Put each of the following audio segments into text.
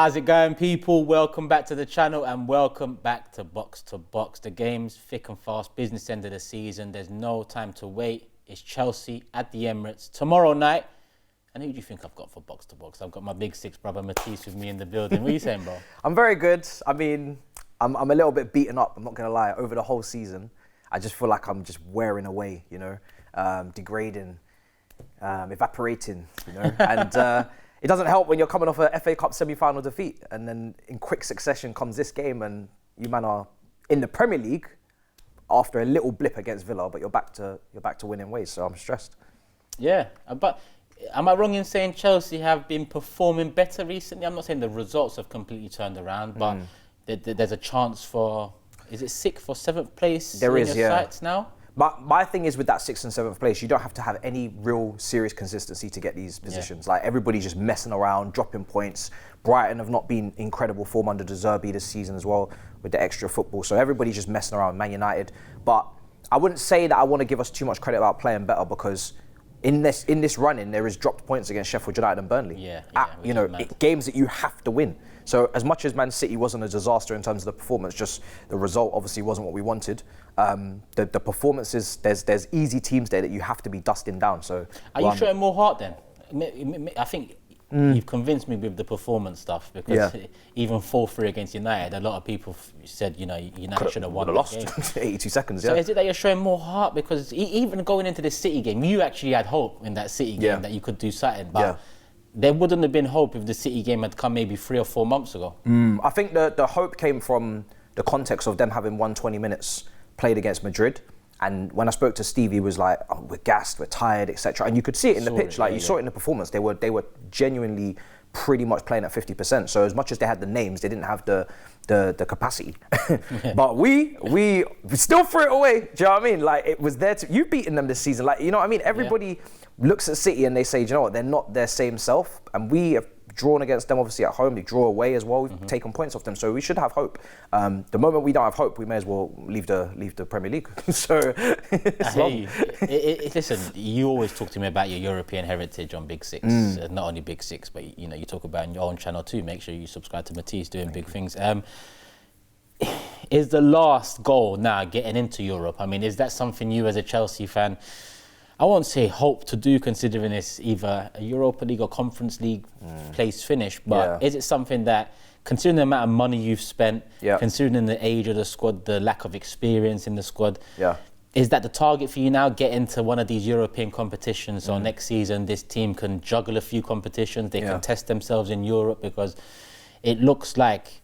How's it going, people? Welcome back to the channel and welcome back to Box to Box. The game's thick and fast, business end of the season. There's no time to wait. It's Chelsea at the Emirates tomorrow night. And who do you think I've got for Box to Box? I've got my big six brother Matisse with me in the building. What are you saying, bro? I'm very good. I mean, I'm a little bit beaten up, I'm not going to lie, over the whole season. I just feel like I'm just wearing away, you know, degrading, evaporating, you know. And it doesn't help when you're coming off a FA Cup semi-final defeat and then in quick succession comes this game and you man are in the Premier League after a little blip against Villa, but you're back to winning ways, so I'm stressed. Yeah, but am I wrong in saying Chelsea have been performing better recently? I'm not saying the results have completely turned around, but there's a chance for, is it 6th or 7th place in your sights now? My thing is with that 6th and 7th place, you don't have to have any real serious consistency to get these positions. Like everybody's just messing around, dropping points. Brighton have not been incredible form under De Zerbi this season as well with the extra football. So everybody's just messing around, Man United. But I wouldn't say that I want to give us too much credit about playing better because in this run-in, there is dropped points against Sheffield United and Burnley. You know, games that you have to win. So as much as Man City wasn't a disaster in terms of the performance, just the result obviously wasn't what we wanted. The performances, there's easy teams there that you have to be dusting down. So are you showing more heart then? I think you've convinced me with the performance stuff because even 4-3 against United, a lot of people said, you know, United should have won the game. 82 seconds, So is it that you're showing more heart? Because even going into this City game, you actually had hope in that City game that you could do something. But there wouldn't have been hope if the City game had come maybe 3 or 4 months ago. I think the hope came from the context of them having won 20 minutes played against Madrid. And when I spoke to Steve, he was like, oh, we're gassed, we're tired, etc. And you could see it in the pitch, like you saw it in the performance. They were genuinely pretty much playing at 50%. So as much as they had the names, they didn't have the capacity. But we still threw it away. Do you know what I mean? Like it was there you've beaten them this season. Like, you know what I mean? Everybody looks at City and they say, do you know what? They're not their same self. And we have drawn against them obviously at home. They draw away as well. We've taken points off them. So we should have hope. The moment we don't have hope, we may as well leave the Premier League. So listen, you always talk to me about your European heritage on Big Six. Not only Big Six, but you know, you talk about on your own channel too. Make sure you subscribe to Matisse doing big things. Is the last goal now getting into Europe? I mean, is that something you as a Chelsea fan, I won't say hope to do, considering it's either a Europa League or Conference League place finish, but is it something that, considering the amount of money you've spent, considering the age of the squad, the lack of experience in the squad, is that the target for you now, get into one of these European competitions so next season this team can juggle a few competitions, they can test themselves in Europe, because it looks like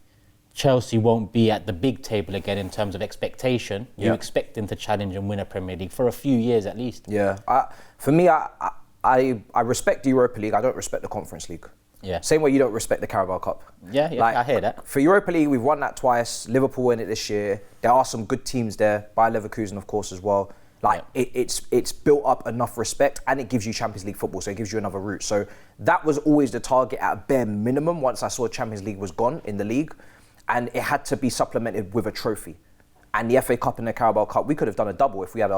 Chelsea won't be at the big table again in terms of expectation. You expect them to challenge and win a Premier League for a few years at least. For me, I respect the Europa League. I don't respect the Conference League. Same way you don't respect the Carabao Cup. Like, I hear that. For Europa League, we've won that twice. Liverpool win it this year. There are some good teams there. Bayer Leverkusen, of course, as well. Like it's built up enough respect, and it gives you Champions League football, so it gives you another route. So that was always the target at bare minimum. Once I saw Champions League was gone in the league. And it had to be supplemented with a trophy. And the FA Cup and the Carabao Cup, we could have done a double if we had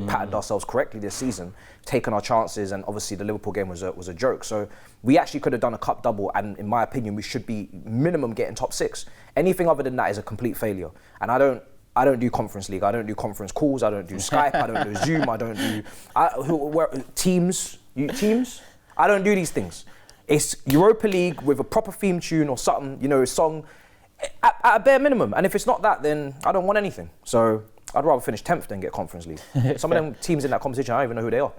patterned ourselves correctly this season, taken our chances, and obviously the Liverpool game was a joke. So we actually could have done a cup double, and in my opinion, we should be minimum getting top 6. Anything other than that is a complete failure. And I don't do Conference League. I don't do conference calls. I don't do Skype. I don't do Zoom. I don't do Teams. I don't do these things. It's Europa League with a proper theme tune or something, you know, a song. At a bare minimum, and if it's not that, then I don't want anything. So I'd rather finish 10th than get Conference League. Some of them teams in that competition, I don't even know who they are.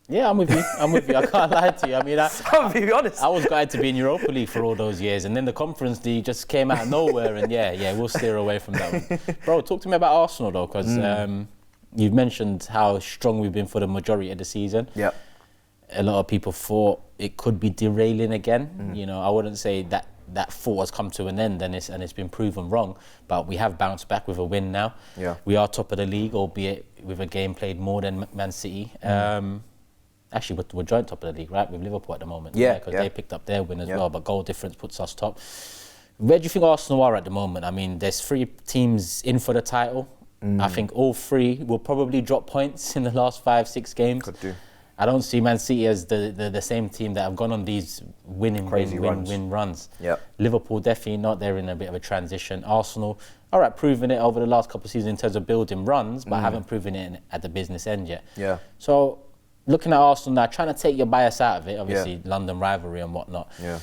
Yeah, I'm with you. I can't lie to you. I mean, I'll be honest. I was glad to be in Europa League for all those years, and then the Conference League just came out of nowhere, and we'll steer away from that one. Bro, talk to me about Arsenal though, because you've mentioned how strong we've been for the majority of the season. A lot of people thought it could be derailing again. You know, I wouldn't say that thought has come to an end and it's been proven wrong, but we have bounced back with a win now. We are top of the league, albeit with a game played more than Man City. Actually, we're joint top of the league, right, with Liverpool at the moment. Because they picked up their win as well, but goal difference puts us top. Where do you think Arsenal are at the moment? I mean, there's 3 teams in for the title. I think all 3 will probably drop points in the last 5-6 games. Could do. I don't see Man City as the same team that have gone on these win runs. Yep. Liverpool definitely not. They're in a bit of a transition. Arsenal, all right, proven it over the last couple of seasons in terms of building runs, but haven't proven it at the business end yet. Yeah. So looking at Arsenal now, trying to take your bias out of it, obviously London rivalry and whatnot. Yeah.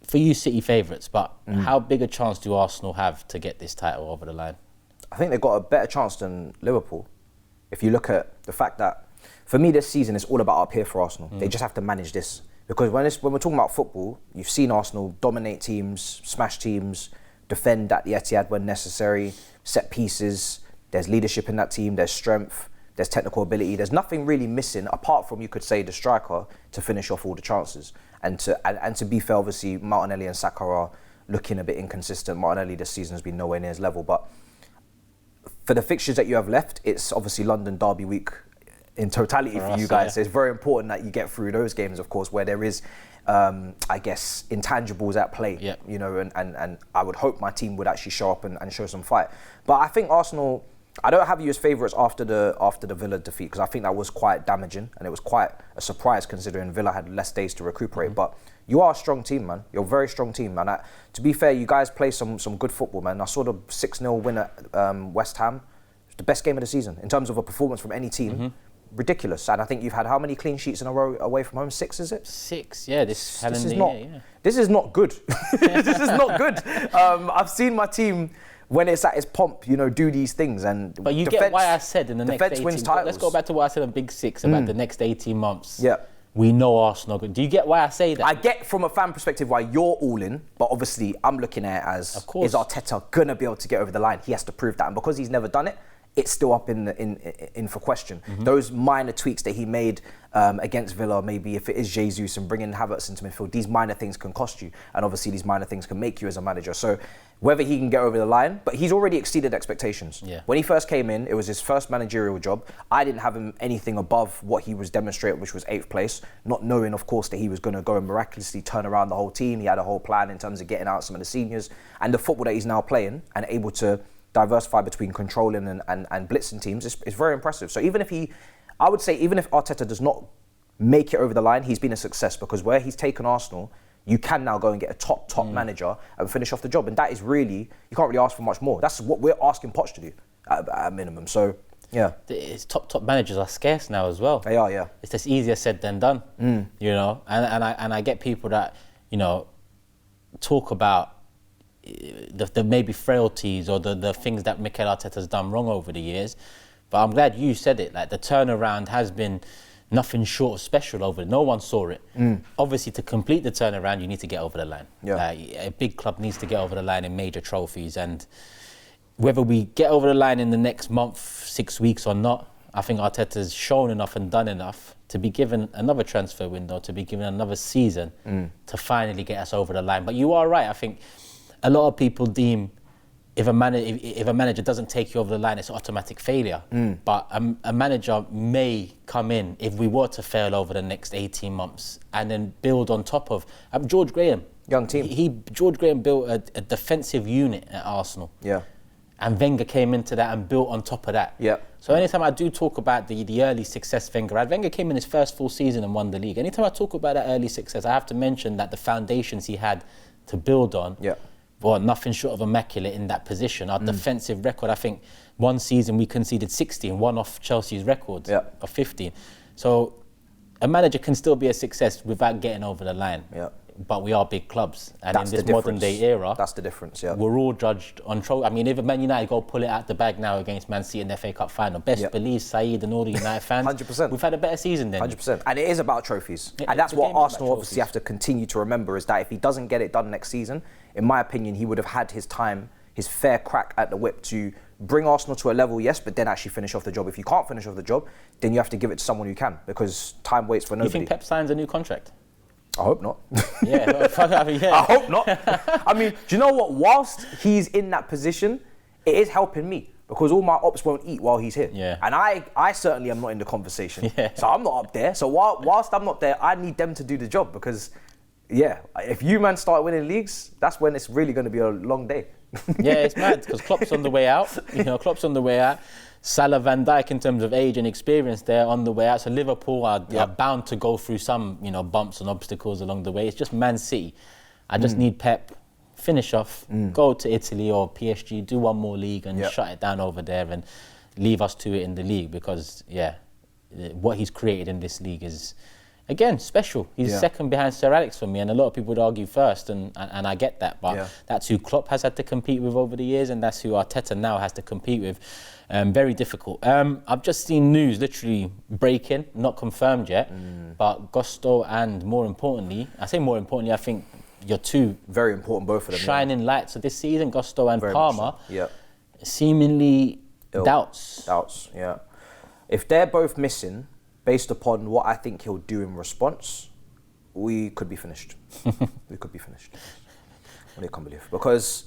For you, City favourites, but how big a chance do Arsenal have to get this title over the line? I think they've got a better chance than Liverpool. If you look at the fact that, for me, this season is all about up here for Arsenal. They just have to manage this. Because when we're talking about football, you've seen Arsenal dominate teams, smash teams, defend at the Etihad when necessary, set pieces. There's leadership in that team, there's strength, there's technical ability. There's nothing really missing apart from, you could say, the striker to finish off all the chances. And to be fair, obviously, Martinelli and Saka are looking a bit inconsistent. Martinelli this season has been nowhere near his level, but for the fixtures that you have left, it's obviously London Derby week in totality for you guys. So it's very important that you get through those games, of course, where there is, I guess, intangibles at play. You know, and I would hope my team would actually show up and show some fight. But I think Arsenal, I don't have you as favourites after the Villa defeat, because I think that was quite damaging and it was quite a surprise considering Villa had less days to recuperate. But you are a strong team, man. You're a very strong team, man. To be fair, you guys play some good football, man. I saw the 6-0 win at West Ham. It was the best game of the season in terms of a performance from any team. Ridiculous. And I think you've had how many clean sheets in a row away from home? 6, is it? 6, yeah. This is not good. This is not good. I've seen my team, when it's at its pomp, you know, do these things. But you get why I said in the next 18 wins titles. Let's go back to what I said on Big Six about the next 18 months. Yeah. We know Arsenal. Do you get why I say that? I get from a fan perspective why you're all in, but obviously I'm looking at it as, is Arteta going to be able to get over the line? He has to prove that. And because he's never done it, it's still up in for question. Those minor tweaks that he made against Villa, maybe if it is Jesus and bringing Havertz into midfield, these minor things can cost you. And obviously these minor things can make you as a manager. So whether he can get over the line, but he's already exceeded expectations. Yeah. When he first came in, it was his first managerial job. I didn't have him anything above what he was demonstrating, which was 8th place, not knowing, of course, that he was going to go and miraculously turn around the whole team. He had a whole plan in terms of getting out some of the seniors, and the football that he's now playing and able to diversify between controlling and blitzing teams is very impressive. So even if Arteta does not make it over the line, he's been a success, because where he's taken Arsenal, you can now go and get a top manager and finish off the job. And that is really, you can't really ask for much more. That's what we're asking Poch to do at a minimum. So, yeah. It's top managers are scarce now as well. They are, yeah. It's just easier said than done, you know. And I get people that, you know, talk about the maybe frailties or the things that Mikel Arteta's done wrong over the years. But I'm glad you said it. Like, the turnaround has been nothing short of special over it. No one saw it. Obviously, to complete the turnaround, you need to get over the line. Yeah. Like, a big club needs to get over the line in major trophies. And whether we get over the line in the next month, 6 weeks or not, I think Arteta's shown enough and done enough to be given another transfer window, to be given another season to finally get us over the line. But you are right. I think a lot of people deem if a manager doesn't take you over the line, it's automatic failure. But a manager may come in, if we were to fail over the next 18 months, and then build on top of George Graham. Young team. George Graham built a defensive unit at Arsenal. Yeah. And Wenger came into that and built on top of that. Yeah. So anytime I do talk about the early success Wenger had, Wenger came in his first full season and won the league. Anytime I talk about that early success, I have to mention that the foundations he had to build on were nothing short of immaculate in that position. Our defensive record, I think one season we conceded 16, one off Chelsea's record of 15. So a manager can still be a success without getting over the line. Yeah. But we are big clubs, and that's in this modern day era, that's the difference. Yeah, we're all judged on trophy. I mean, if Man United go pull it out the bag now against Man City in the FA Cup final, best believe Saeed and all the United fans, 100%. We've had a better season then. 100%, and it is about trophies, and that's what Arsenal obviously have to continue to remember, is that if he doesn't get it done next season, in my opinion, he would have had his time, his fair crack at the whip to bring Arsenal to a level, yes, but then actually finish off the job. If you can't finish off the job, then you have to give it to someone who can, because time waits for nobody. You think Pep signs a new contract? I hope not. I hope not. I mean, do you know what? Whilst he's in that position, it is helping me, because all my ops won't eat while he's here. Yeah. And I certainly am not in the conversation. Yeah. So I'm not up there. So whilst I'm not there, I need them to do the job, because, if you man start winning leagues, that's when it's really going to be a long day. Yeah, it's mad because Klopp's on the way out. Klopp's on the way out. Salah, Van Dijk, in terms of age and experience, they're on the way out. So Liverpool are bound to go through some, bumps and obstacles along the way. It's just Man City. I just need Pep, finish off, go to Italy or PSG, do one more league and shut it down over there and leave us to it in the league because, what he's created in this league is, again, special. He's second behind Sir Alex for me, and a lot of people would argue first, and I get that, but that's who Klopp has had to compete with over the years, and that's who Arteta now has to compete with. Very difficult. I've just seen news literally breaking, not confirmed yet, but Gusto and more importantly, I think your two very important, both of them, shining lights of this season, Gusto and very Palmer, so. seemingly doubts. Yeah. If they're both missing, based upon what I think he'll do in response, we could be finished. I can't believe, because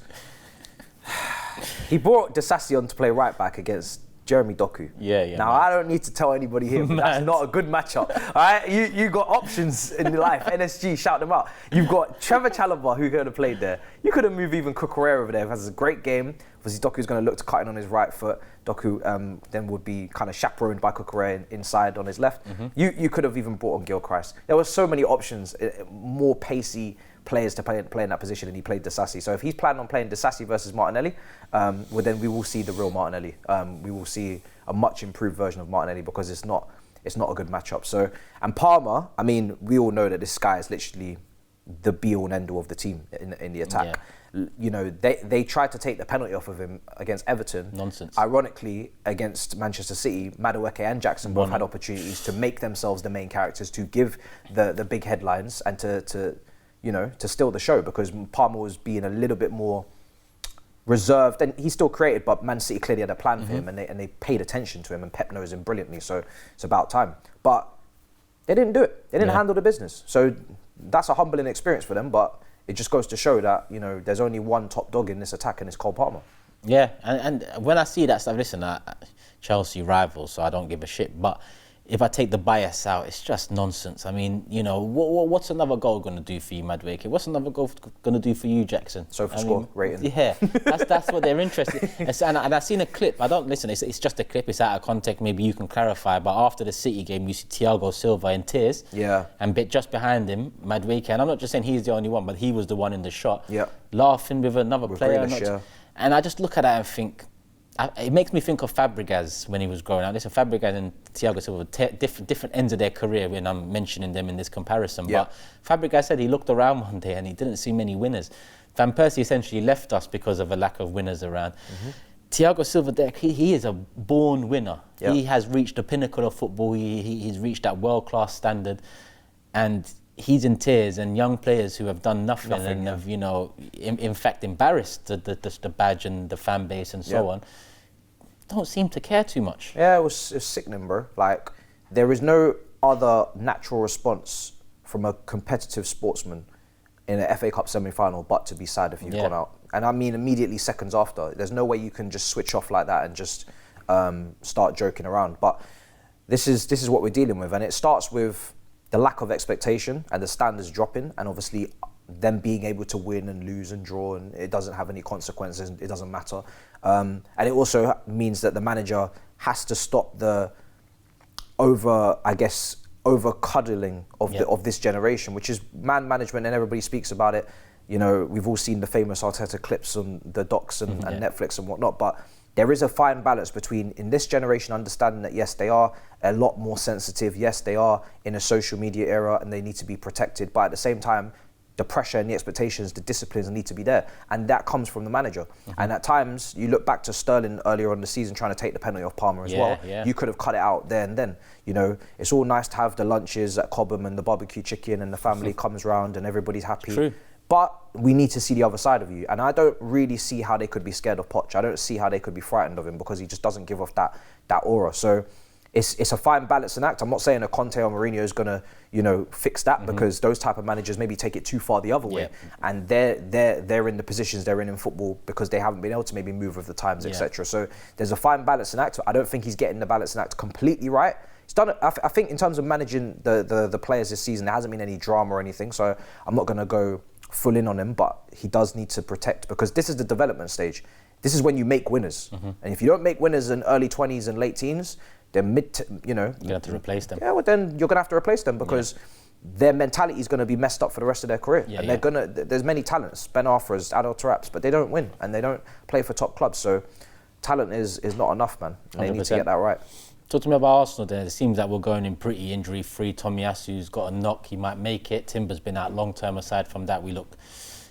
he brought Disasi on to play right back against Jeremy Doku. Yeah. Now, I don't need to tell anybody here, but that's not a good matchup. All right, you got options in life. NSG, shout them out. You've got Trevor Chalobah, who could have played there. You could have moved even Cucurella over there. It has a great game. Obviously, Doku's going to look to cut in on his right foot. Doku then would be kind of chaperoned by Cucurella inside on his left. You could have even brought on Gilchrist. There were so many options, more pacey players to play in that position, and he played Disasi. So if he's planning on playing Disasi versus Martinelli, well, then we will see the real Martinelli. We will see a much improved version of Martinelli because it's not a good matchup. So, and Palmer, I mean, we all know that this guy is literally the be-all and end-all of the team in the attack. They tried to take the penalty off of him against Everton. Nonsense. Ironically, against Manchester City, Madueke and Jackson both had opportunities to make themselves the main characters, to give the big headlines and to steal the show, because Palmer was being a little bit more reserved, and he still created, but Man City clearly had a plan for him, and they paid attention to him, and Pep knows him brilliantly, so it's about time. But they didn't do it. They didn't handle the business. So that's a humbling experience for them, but it just goes to show that, there's only one top dog in this attack, and it's Cole Palmer. Yeah, and when I see that stuff, listen, Chelsea rivals, so I don't give a shit, but if I take the bias out, it's just nonsense. I mean, what's another goal going to do for you, Madueke? What's another goal going to do for you, Jackson? Score rating. Yeah, that's what they're interested in. And I've seen a clip. It's just a clip. It's out of context. Maybe you can clarify. But after the City game, you see Thiago Silva in tears. Yeah. And just behind him, Madueke. And I'm not just saying he's the only one, but he was the one in the shot. Yeah. Laughing with another player. Grealish, and I just look at that and think, it makes me think of Fabregas when he was growing up. Listen, Fabregas and Thiago Silva were different ends of their career when I'm mentioning them in this comparison. Yeah. But Fabregas said he looked around one day and he didn't see many winners. Van Persie essentially left us because of a lack of winners around. Thiago Silva, he is a born winner. Yeah. He has reached the pinnacle of football. He's reached that world-class standard. And he's in tears, and young players who have done nothing and have, in fact, embarrassed the badge and the fan base and so on, don't seem to care too much. Yeah, it was sickening, bro. Like, there is no other natural response from a competitive sportsman in an FA Cup semi-final but to be sad if you've gone out. And I mean immediately seconds after. There's no way you can just switch off like that and just start joking around. But this is what we're dealing with, and it starts with the lack of expectation and the standards dropping, and obviously them being able to win and lose and draw, and it doesn't have any consequences, it doesn't matter. And it also means that the manager has to stop the over-cuddling of this generation, which is man management, and everybody speaks about it. We've all seen the famous Arteta clips on the docs and Netflix and whatnot, but there is a fine balance between, in this generation, understanding that yes, they are a lot more sensitive, yes, they are in a social media era and they need to be protected, but at the same time, the pressure and the expectations, the disciplines need to be there, and that comes from the manager. And at times, you look back to Sterling earlier on in the season trying to take the penalty off Palmer as well. Yeah. You could have cut it out there and then. It's all nice to have the lunches at Cobham and the barbecue chicken and the family comes round and everybody's happy. True. But we need to see the other side of you. And I don't really see how they could be scared of Poch. I don't see how they could be frightened of him because he just doesn't give off that aura. So it's a fine balancing act. I'm not saying a Conte or Mourinho is going to, fix that because those type of managers maybe take it too far the other way. And they're in the positions they're in football because they haven't been able to maybe move with the times, etc. So there's a fine balancing act. I don't think he's getting the balancing act completely right. He's done it. I think in terms of managing the players this season, there hasn't been any drama or anything. So I'm not going to go full in on him, but he does need to protect, because this is the development stage. This is when you make winners. And if you don't make winners in early 20s and late teens, then you're going to have to replace them. Yeah, well then you're going to have to replace them, because their mentality is going to be messed up for the rest of their career. And there's many talents, Ben Arthur's, Adel Taraps, but they don't win and they don't play for top clubs. So talent is not enough, man. And they need to get that right. Talk to me about Arsenal then. It seems that we're going in pretty injury-free. Tomiyasu's got a knock, he might make it. Timber's been out long-term. Aside from that, we look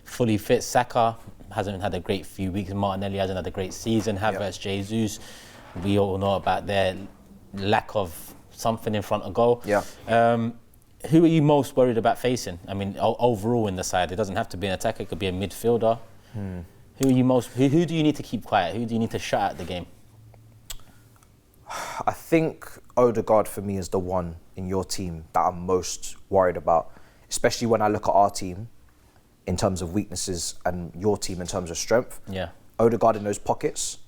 fully fit. Saka hasn't had a great few weeks. Martinelli hasn't had a great season. Havertz, Jesus, we all know about their lack of something in front of goal. Who are you most worried about facing? I mean, overall in the side, it doesn't have to be an attacker, it could be a midfielder. Who are you who do you need to keep quiet? Who do you need to shut out the game? I think Ødegaard for me is the one in your team that I'm most worried about, especially when I look at our team in terms of weaknesses and your team in terms of strength. Ødegaard in those pockets,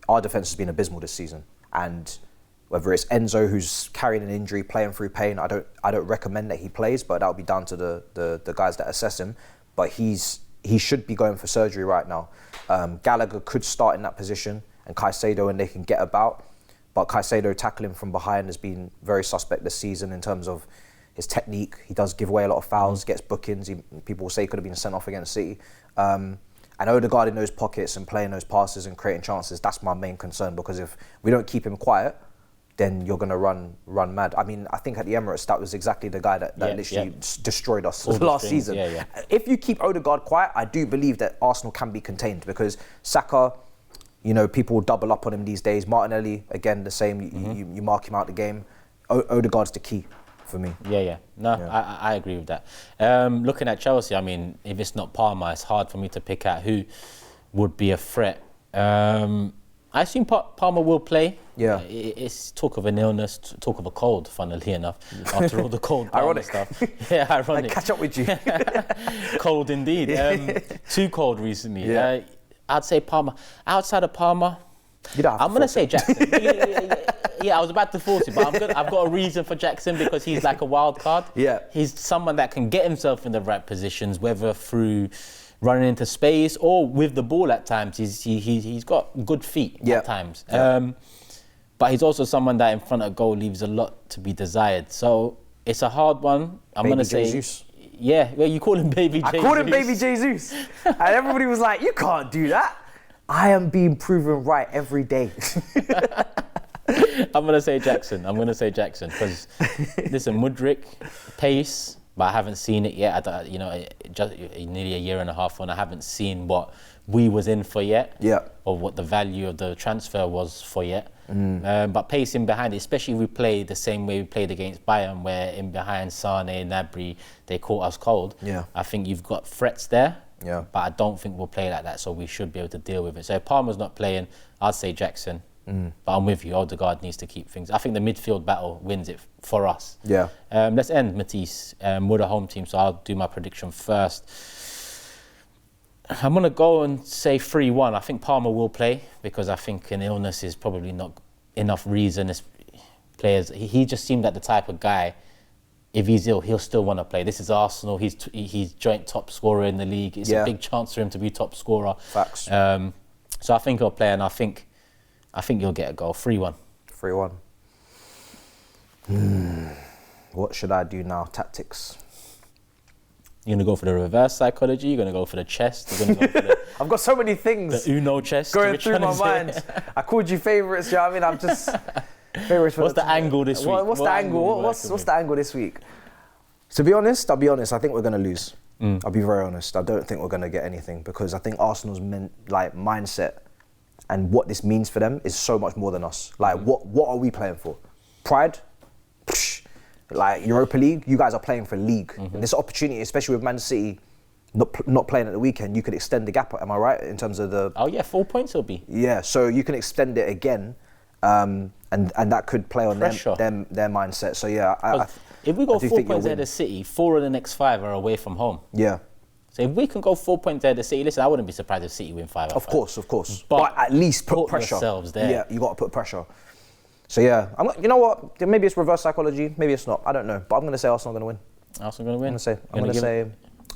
our defence has been abysmal this season, and whether it's Enzo, who's carrying an injury, playing through pain, I don't recommend that he plays, but that'll be down to the guys that assess him. But he should be going for surgery right now. Gallagher could start in that position, and Caicedo, and they can get about. But Caicedo tackling from behind has been very suspect this season in terms of his technique. He does give away a lot of fouls, gets bookings. People will say he could have been sent off against City. And Ødegaard in those pockets and playing those passes and creating chances, that's my main concern, because if we don't keep him quiet, then you're going to run mad. I mean, I think at the Emirates, that was exactly the guy that literally destroyed us last season. If you keep Ødegaard quiet, I do believe that Arsenal can be contained, because Saka, people will double up on him these days. Martinelli, again, the same. You mark him out the game. Ødegaard's the key for me. I agree with that. Looking at Chelsea, I mean, if it's not Palmer, it's hard for me to pick out who would be a threat. I assume Palmer will play. It's talk of an illness, talk of a cold, funnily enough, after all the cold Palmer stuff. Ironic. I catch up with you. Cold indeed. Too cold recently. I'd say Palmer. Outside of Palmer, I'm going to say Jackson. I was about to force it, but I've got a reason for Jackson, because he's like a wild card. He's someone that can get himself in the right positions, whether through running into space or with the ball at times. He's got good feet at times. But he's also someone that in front of goal leaves a lot to be desired. So it's a hard one. I'm going to say... Jesus. You call him Baby Jesus. I called him Baby Jesus. And everybody was like, you can't do that. I am being proven right every day. I'm going to say Jackson. Because, listen, Mudryk, pace, but I haven't seen it yet. Just nearly a year and a half on, I haven't seen what we was in for yet. Or what the value of the transfer was for yet. But pacing behind it, especially if we play the same way we played against Bayern, where in behind Sane, Gnabry, they caught us cold. I think you've got threats there. But I don't think we'll play like that, so we should be able to deal with it. So if Palmer's not playing, I'd say Jackson. But I'm with you, Ødegaard needs to keep things. I think the midfield battle wins it for us. Let's end, Matisse. We're the home team, so I'll do my prediction first. I'm going to go and say 3-1. I think Palmer will play, because I think an illness is probably not enough reason as players. He just seemed like the type of guy, if he's ill, he'll still want to play. This is Arsenal. He's joint top scorer in the league. It's a big chance for him to be top scorer. Facts. So I think he'll play, and I think he'll get a goal. 3-1. 3-1. What should I do now? Tactics. You're going to go for the reverse psychology? You're going to go for the chest? You're going to go for the... I've got so many things. The Uno chest? Going through my mind. I called you favourites, you know what I mean? I'm just... Favourites. What's the angle this week? What's the angle? What's the angle this week? To be honest, I'll be honest, I think we're going to lose. I'll be very honest. I don't think we're going to get anything, because I think Arsenal's mindset and what this means for them is so much more than us. What are we playing for? Pride? Psh. Europa League, you guys are playing for league. And this opportunity, especially with Man City not playing at the weekend, you could extend the gap, am I right, in terms of the... 4 points it'll be. So you can extend it again, and that could play on their mindset. So if we go 4 points ahead of City, 4 of the next 5 are away from home. So if we can go 4 points ahead of City, listen, I wouldn't be surprised if City win 5 out of 5. Of course. But at least put pressure. Yourselves there. Yeah, you got to put pressure. So you know what? Maybe it's reverse psychology. Maybe it's not. I don't know. But I'm going to say Arsenal are going to win. Arsenal going to win? I'm going to say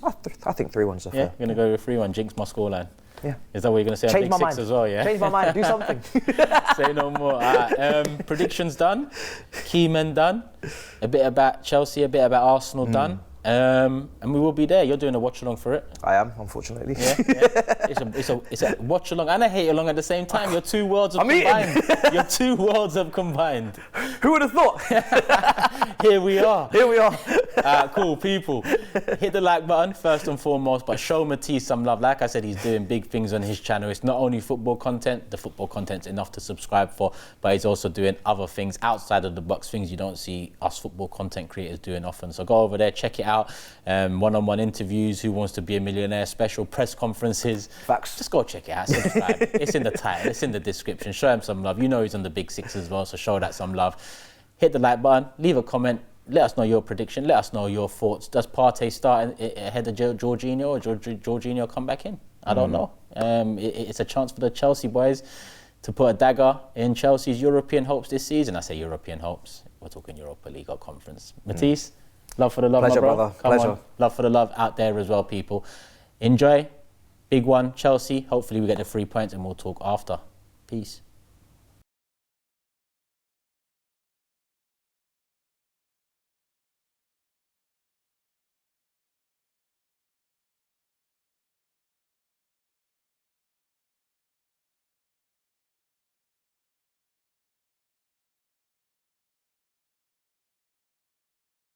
I think 3-1's a fair. Yeah, you're going to go with 3-1, jinx my scoreline. Yeah. Is that what you're going to say? Change Big my Six mind. as well, yeah? Change my mind, do something. Say no more. Predictions done. Key men done. A bit about Chelsea, a bit about Arsenal done. And we will be there. You're doing a watch along for it. I am, unfortunately. Yeah. It's a watch along and a hate along at the same time. Your two worlds have combined. Your two worlds have combined. Who would have thought? Here we are. Here we are. Cool people. Hit the like button first and foremost, but show Matisse some love. Like I said, he's doing big things on his channel. It's not only football content. The football content's enough to subscribe for, but he's also doing other things outside of the box, things you don't see us football content creators doing often. So go over there, check it out. One-on-one interviews, Who Wants to Be a Millionaire, special press conferences. Facts. Just go check it out, subscribe. It's in the title, it's in the description. Show him some love. You know he's on the Big Six as well, so show that some love. Hit the like button, leave a comment, let us know your prediction, let us know your thoughts. Does Partey start ahead of Jorginho, or Jorginho come back in? I don't know. It's a chance for the Chelsea boys to put a dagger in Chelsea's European hopes this season. I say European hopes, we're talking Europa League or Conference. Matisse, love for the love, Pleasure, my bro. brother. Come Pleasure. on. Love for the love out there as well, people. Enjoy. Big one, Chelsea. Hopefully we get the 3 points and we'll talk after. Peace.